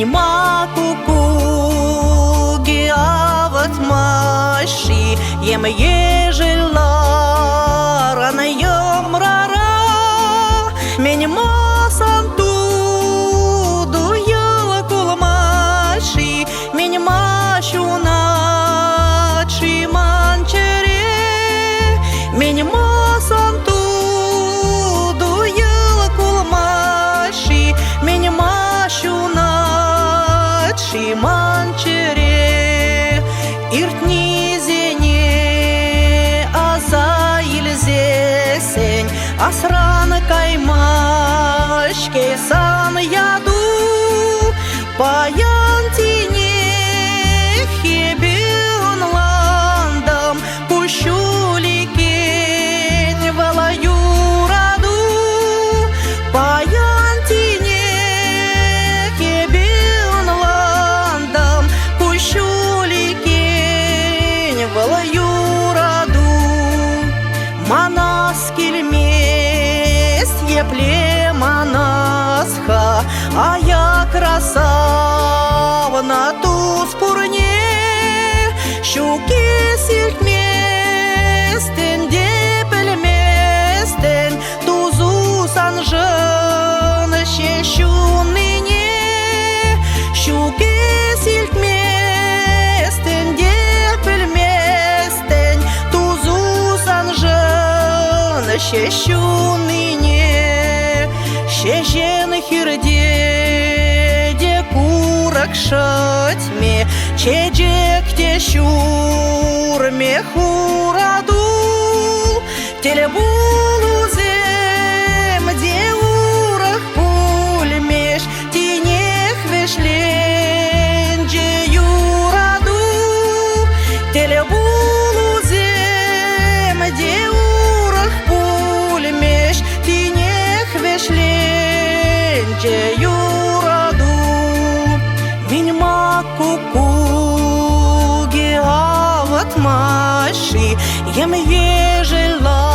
Minima kukugi avat mashi Yem yeжилар anayom rara Minima santu duyala kulmashi Minima shuna chimancheri Minima santu duyala kulmashi Minima shuna chimancheri Irtni zeni azayilzesень Asran kaymash kesan yadu Payantine хебен ландам Кущуликен валаю раду Паянтине хебен ландам Кущуликен валаю раду Манас кельмес епле манасха А я красавна ту спурне Щуки сильтместен депельместен Тузу санжын щещуныне Щуки сильтместен депельместен Тузу санжын щещуныне Щежен хирде де курак шатьме Чеджек те щурме хурадул Телебулузем де урах пульмеш Тинех вешлен же юраду Телебулузем де урах пульмеш Тинех вешлен же юраду Миньма кукуги ават маши Ем ежела